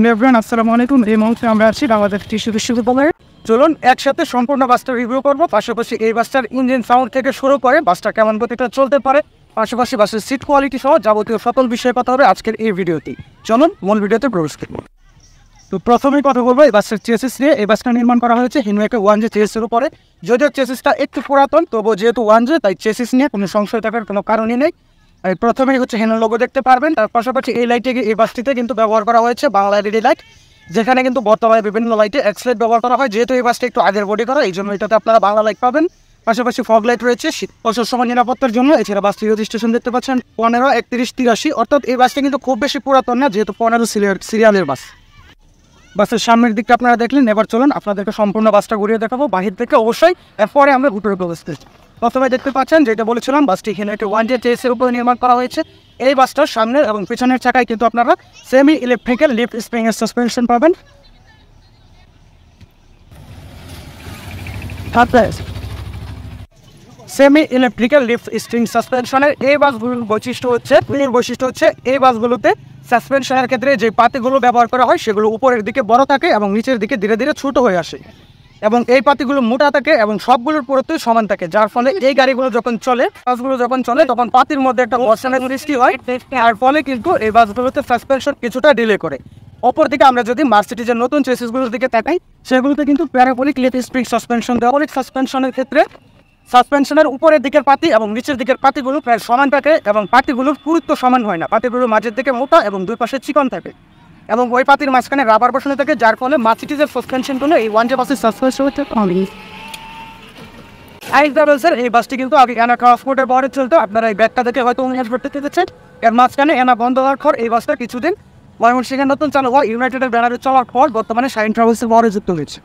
Everyone আসসালামু আলাইকুম। এই মুহূর্তে আমরা আছি বাংলাদেশ কৃষি বিশ্ববিদ্যালয়ে। চলুন একসাথে সম্পূর্ণ বাসটা রিভিউ করবো, পাশাপাশি এই বাসটার ইঞ্জিন সাউন্ড থেকে শুরু করে বাসটা কেমন গতিতে চলতে পারে, পাশাপাশি বাসের সিট কোয়ালিটি সহ যাবতীয় সকল বিষয়ে কথা হবে আজকের এই ভিডিওতে। চলুন মূল ভিডিওতে প্রবেশ করব। তো প্রথমেই কথা বলবো এই বাসের চেসিস নিয়ে। এই বাসটা নির্মাণ করা হয়েছে হিনওয়েকে 1J চেসিসের উপরে। যদিও চেসিসটা একটু পুরাতন, তবুও যেহেতু 1J তাই চেসিস নিয়ে কোনো সংশয় থাকার কোনো কারণই নেই। প্রথমেই হচ্ছে হেনো লোগো দেখতে পারবেন। তার পাশাপাশি এই লাইটে এই বাসটিতে কিন্তু ব্যবহার করা হয়েছে বাংলা এলইডি লাইট, যেখানে কিন্তু বর্তমানে বিভিন্ন লাইটে এক্সলাইট ব্যবহার করা হয়। যেহেতু এই বাসটা একটু আগের বডি করা, এই জন্য এটাতে আপনারা বাংলা লাইট পাবেন। পাশাপাশি ফগ লাইট রয়েছে শীত সময় নিরাপত্তার জন্য। এছাড়া বাসটির রেজিস্ট্রেশন দেখতে পাচ্ছেন 15-31-83, অর্থাৎ এই বাসটা কিন্তু খুব বেশি পুরাতন না, যেহেতু 15 সিরিয়ালের বাস। বাসের সামনের দিকটা আপনারা দেখলেন। এবার চলুন আপনাদেরকে সম্পূর্ণ বাসটা ঘুরিয়ে দেখাবো বাহির থেকে অবশ্যই, এরপরে আমরা ভিতরে প্রবেশ করছি। প্রথমে দেখতে পাচ্ছেন যেটা বলেছিলাম, বাসটি হিনওয়েকে 1J চেসিসের উপরে নির্মাণ করা হয়েছে। এই বাসটার সামনের এবং পিছনের চাকায় কিন্তু আপনারা সেমি ইলেকট্রিক্যাল লিফট স্প্রিংয়ের সাসপেনশন পাবেন। সেমি ইলেকট্রিক্যাল লিফট স্প্রিং সাসপেনশনের এই বাসগুলোর বৈশিষ্ট্য হচ্ছে এই বাসগুলোতে সাসপেনশনের ক্ষেত্রে যে পাতিগুলো ব্যবহার করা হয় সেগুলো উপরের দিকে বড় থাকে এবং নিচের দিকে ধীরে ধীরে ছোট হয়ে আসে, এবং এই পাতিগুলো মোটা থাকে এবং সবগুলোর পুরোটাই সমান থাকে, যার ফলে এই বাসগুলো যখন চলে তখন পাতির মধ্যে একটা ঘর্ষণের সৃষ্টি হয়, আর ফলে কিন্তু এই বাসগুলোতে সাসপেনশন কিছুটা ডিলে করে। অপরদিকে আমরা যদি মার্সিডিজের নতুন চেসিসগুলোর দিকে তাকাই, সেগুলোতে কিন্তু প্যারাবোলিক লিফট স্প্রিং সাসপেনশন দেওয়া। সাসপেনশনের ক্ষেত্রে সাসপেনশনের উপরের দিকের পাতি এবং নিচের দিকের পাতিগুলো প্রায় সমান থাকে, এবং পাতিগুলোর পুরুত্ব সমান হয় না। পাতিগুলো মাঝের দিকে মোটা এবং দুই পাশে চিকন থাকে, এবং ওই পাতির মাঝখানে রাবার বসানো থাকে, যার ফলে মার্সিডিজের সাসপেনশনগুলো এই 1J বাসের সাসপেনশন হচ্ছে এই বাসটি কিন্তু আগে এনা ট্রান্সপোর্টের বহরে চলতো। আপনারা এই ব্যাগটা দেখে হয়তো অনুভব করতে পেরেছেন। এর মাঝখানে এনা বন্ধ হওয়ার পর এই বাসটা কিছুদিন ময়মনসিংহের নতুন চালু হওয়া ইউনাইটেডের ব্যানারে চলার পর বর্তমানে শাইন ট্রাভেলসের বহরে যুক্ত হয়েছে।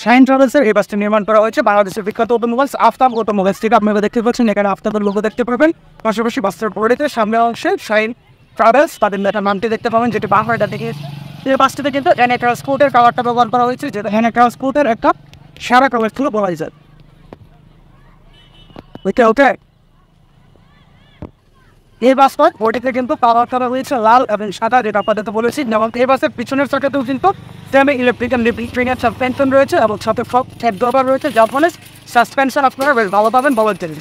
শাইন ট্রাভেলসের এই বাসটি নির্মাণ করা হয়েছে বাংলাদেশের বিখ্যাত অটোমোবাইলস আফতাব অটোমোবাইলস থেকে। আপনারা দেখতে পাচ্ছেন এখানে আফতাবের লোগো দেখতে পাবেন। পাশাপাশি বাসের বডিতে সামনের অংশে শাইন ট্রাভেলস তাদের একটা নামটি দেখতে পাবেন, যেটি বাংলাটা দেখে। এই বাসটিতে কিন্তু এনা ট্রান্সপোর্টের কালারটা ব্যবহার করা হয়েছে, যেটা এনা ট্রান্সপোর্টের একটা সেরা কালার ছিল বলা যায়। ওকে এই বাসটার বডিতে কিন্তু কালার করা হয়েছে লাল এবং সাদা, যেটা আপনাদের বলেছি। যেমন এই বাসের পিছনের চাকাতেও কিন্তু সেমি ইলেকট্রিক্যাল লিফট স্প্রিংয়ের সাসপেনশন রয়েছে এবং সাথে ফগ ড্রপার রয়েছে, যার ফলে সাসপেনশন আপনারা বেশ ভালো পাবেন বলার জন্য।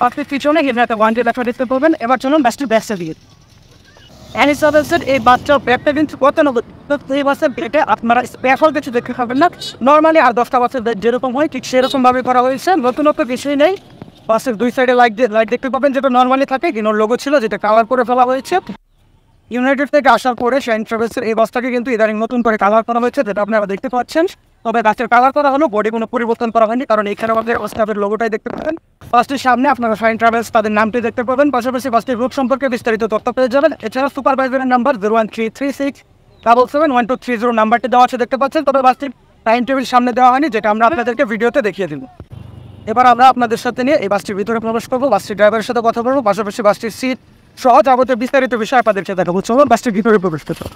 আপনি পিছনে হিনওয়েকে 1J লেখা দেখতে পাবেন। এবার চলুন বাসটির ব্যাকটা দিয়ে এনি সার্ভিসের এই বাসটার ব্যাগটা কিন্তু এই বাসের ব্যাগে আপনারা স্পেশাল কিছু দেখতে পাবেন না। নর্মালি আর 10টা বাসের যেরকম হয় ঠিক সেরকমভাবে করা হয়েছে, নতুনত্ব কিছুই নেই। বাসের দুই সাইডে লাইট দেখতে পাবেন, যেটা নর্মালি থাকে। হিনোর লোগো ছিল, যেটা কালার করে ফেলা হয়েছে। ইউনাইটেড থেকে আসার পরে শাইন ট্রাভেলসের এই বাসটাকে কিন্তু ইদানিং নতুন করে কালার করা হয়েছে, যেটা আপনারা দেখতে পাচ্ছেন। তবে বাসের কালার করা হলো, বডি কোনো পরিবর্তন করা হয়নি, কারণ এখানে আমাদের স্টাফের লোগোটাই দেখতে পাবেন। বাসটির সামনে আপনারা শাইন ট্রাভেলস তাদের নামটি দেখতে পাবেন। পাশাপাশি বাসটির রুট সম্পর্কে বিস্তারিত তথ্য পেয়ে যাবেন। এছাড়া সুপারভাইজারের নাম্বার 01336771230 নাম্বারটি দেওয়া আছে দেখতে পাচ্ছেন। তবে বাসটির টাইম টেবিল সামনে দেওয়া হয়নি, যেটা আমরা আপনাদেরকে ভিডিওতে দেখিয়ে দিব। এবার আমরা আপনাদের সাথে নিয়ে এই বাসটির ভিতরে প্রবেশ করবো, বাসটির ড্রাইভারের সাথে কথা বলবো, পাশাপাশি বাসটির সিট সহ যাবতীয় বিস্তারিত বিষয় আপনাদেরকে দেখাবো। চলুন বাসটির ভিতরে প্রবেশ করতে।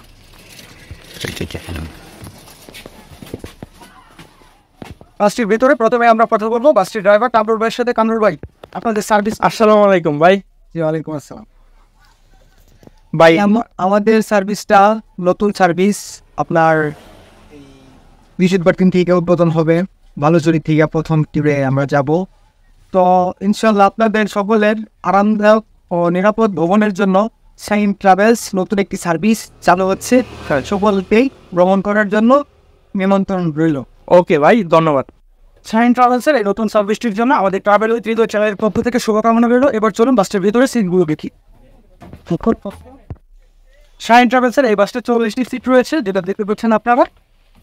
বাসটির ভিতরে প্রথমে আমরা কথা বলবো বাসটির ড্রাইভার কামরুল ভাইয়ের সাথে। কামরুল ভাই, আপনাদের সার্ভিস। আসসালামু আলাইকুম ভাই। জি ওয়ালাইকুম আসসালাম ভাই আমাদের সার্ভিসটা নতুন সার্ভিস, আপনার বৃহস্পতিবার থেকে উদ্বোধন হবে। ভালোচুরি থেকে প্রথম টিউরে আমরা যাব। তো ইনশাল্লাহ আপনাদের সকলের আরামদায়ক ও নিরাপদ ভ্রমণের জন্য শাইন ট্রাভেলস নতুন একটি সার্ভিস চালু হচ্ছে। সকলকেই ভ্রমণ করার জন্য নিমন্ত্রণ রইল। ওকে ভাই, ধন্যবাদ। শাইন ট্রাভেলসের এই নতুন সার্ভিসটির জন্য আমাদের ট্রাভেল উইথ হৃদয় চ্যানেলের পক্ষ থেকে শুভকামনা রইল। এবার চলুন বাসটির ভিতরে সিটগুলো দেখি। শাইন ট্রাভেলসের এই বাসটা 40টি সিট রয়েছে, যেটা দেখতে পাচ্ছেন আপনারা।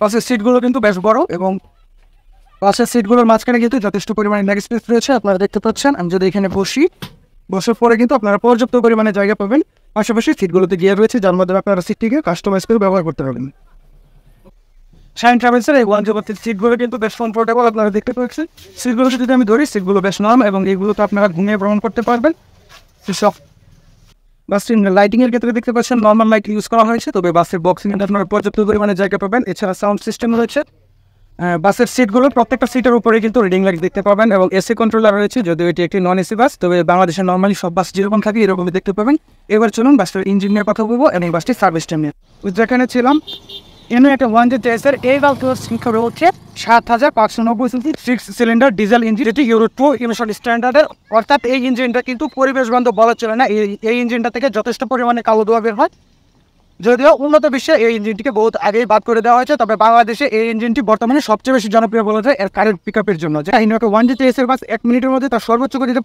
বাসের সিটগুলো কিন্তু বেশ বড়, এবং বাসের সিটগুলোর মাঝখানে কিন্তু যথেষ্ট পরিমাণে লেগ স্পেস রয়েছে, আপনারা দেখতে পাচ্ছেন। আমি যদি এখানে বসার পরে কিন্তু আপনারা পর্যাপ্ত পরিমাণে জায়গা পাবেন। পাশাপাশি সিটগুলোতে গিয়ার রয়েছে, যার মধ্যে আপনারা সিটটিকে কাস্টমাইজ করে ব্যবহার করতে পারবেন। শাইন ট্রাভেলসের এই 1J বাসের সিটগুলো কিন্তু বেশ কমফোর্টেবল, আপনারা দেখতে পাচ্ছেন। সিটগুলো যদি আমি ধরি, সিটগুলো বেশ নরম, এবং এইগুলোতে আপনারা ঘুমিয়ে ভ্রমণ করতে পারবেন। সব বাসটির লাইটিংয়ের ক্ষেত্রে দেখতে পাচ্ছেন নর্মাল লাইট ইউজ করা হয়েছে, তবে বাসের বক্সিংয়ে আপনারা পর্যাপ্ত পরিমাণে জায়গা পাবেন। এছাড়া সাউন্ড সিস্টেম রয়েছে, বাসের সিটগুলো প্রত্যেকটা সিটের উপরে কিন্তু রিডিং লাইট দেখতে পাবেন এবং এসি কন্ট্রোলার রয়েছে, যদিও এটি একটি নন এসি বাস, তবে বাংলাদেশে নর্মালি সব বাস যেরকম থাকে এরকমই দেখতে পাবেন। এবার চলুন বাসটার ইঞ্জিন নিয়ে কথা বলবো এবং বাসটির সার্ভিস টাইম নিয়ে। যেখানে ছিলাম এনে একটা 1.8 এই বাসগুলোর সংখ্যা রয়েছে 7,590 সিসি 6 সিলিন্ডার ডিজেল ইঞ্জিন, যেটি ইউরো 2 ইমিশন স্ট্যান্ডার্ডের। অর্থাৎ এই ইঞ্জিনটা কিন্তু পরিবেশ বান্ধব বলা চলে না, এই ইঞ্জিনটা থেকে যথেষ্ট পরিমাণে কালো ধোঁয়া বের হয়। যদিও উন্নত বিশ্বে এই ইঞ্জিনটিকে বহুত আগেই বাদ করে দেওয়া হয়েছে, তবে বাংলাদেশে এই ইঞ্জিনটি বর্তমানে সবচেয়ে বেশি জনপ্রিয় বলা যায় এর কারেন্ট পিকআপের জন্য। যে ইনোভা 1.8 এর বাস 1 মিনিটের মধ্যে তার সর্বোচ্চ গতিতে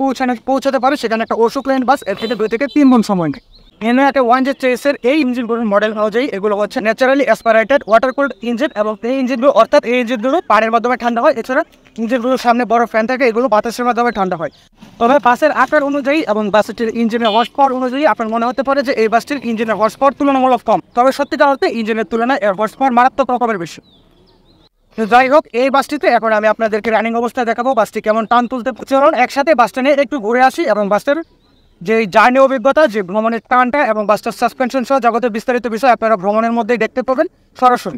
পৌঁছাতে পারে, সেখানে একটা অশোক লেন বাস এর থেকে 2 থেকে 3 গুণ সময় নেয়। ইনোভা 1.8 এর এই ইঞ্জিনগুলোর মডেল অনুযায়ী এগুলো হচ্ছে naturally aspirated water cooled engine, এবং এই ইঞ্জিনগুলো অর্থাৎ এই ইঞ্জিনগুলো পানির মাধ্যমে ঠান্ডা হয়। এছাড়া ইঞ্জিনগুলোর সামনে বড় ফ্যান থাকে, এগুলো বাতাসের মাধ্যমে ঠান্ডা হয়। তবে বাসের আকার অনুযায়ী এবং বাসটির ইঞ্জিনের হর্স পাওয়ার অনুযায়ী আপনার মনে হতে পারে যে এই বাসটির ইঞ্জিনের হর্স পাওয়ার তুলনামূলক কম, তবে সত্যিকার অর্থে ইঞ্জিনের তুলনায় এর হর্স পাওয়ার মারাত্মক রকমের বেশি। যাই হোক, এই বাসটিতে এখন আমি আপনাদেরকে রানিং অবস্থায় দেখাবো বাসটি কেমন টান তুলতে। চলুন একসাথে বাসটা নিয়ে একটু ঘুরে আসি এবং বাসের যে জার্নি অভিজ্ঞতা, যে ভ্রমণের টানটা এবং বাসটার সাসপেনশন সহ জগতের বিস্তারিত বিষয় আপনারা ভ্রমণের মধ্যেই দেখতে পাবেন সরাসরি।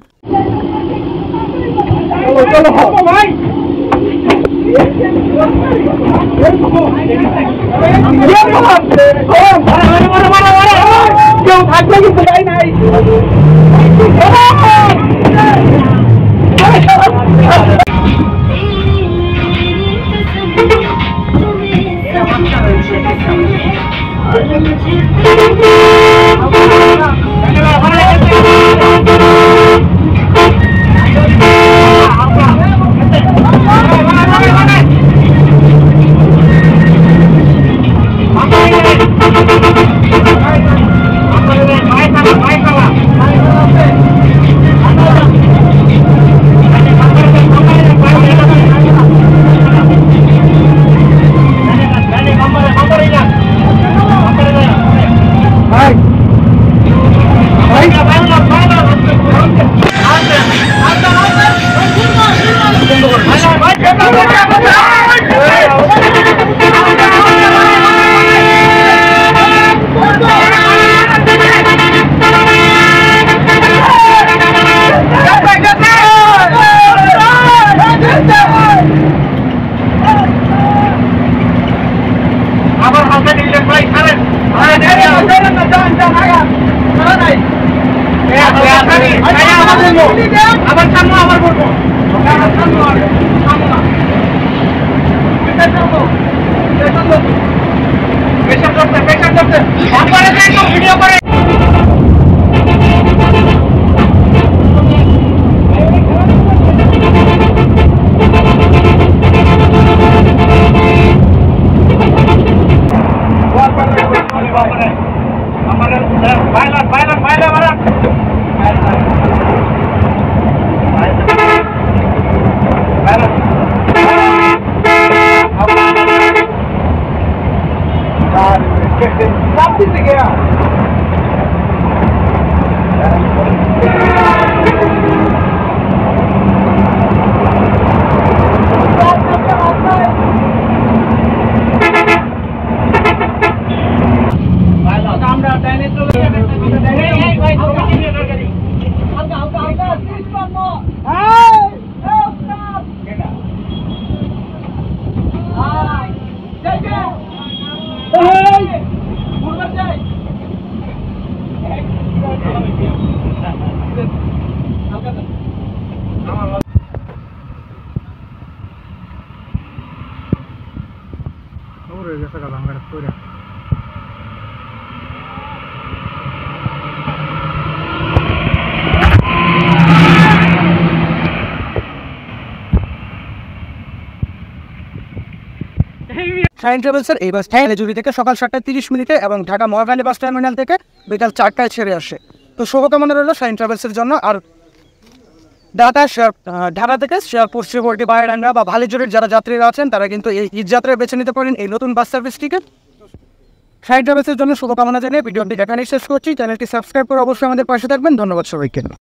শাহিন ট্রাভেলসের এই বাস হাইলাজুরি থেকে সকাল 7:30 এবং ঢাকা মহাখালী বাস টার্মিনাল থেকে বিকাল 4টায় ছেড়ে আসে। তো শুভকামনা রইল শাহিন ট্রাভেলসের জন্য। আর ঢাকা থেকে শেরপুর শ্রীবর্তী বায়রান্ডা বা ভালিজুরির যারা যাত্রীরা আছেন তারা কিন্তু এই ঈদ যাত্রায় বেছে নিতে পারেন এই নতুন বাস সার্ভিসটিকে। শাহিন ট্রাভেলসের জন্য শুভকামনা জানিয়ে ভিডিওটি এখানেই শেষ করছি। চ্যানেলটি সাবস্ক্রাইব করে অবশ্যই আমাদের পাশে থাকবেন। ধন্যবাদ সবাইকে।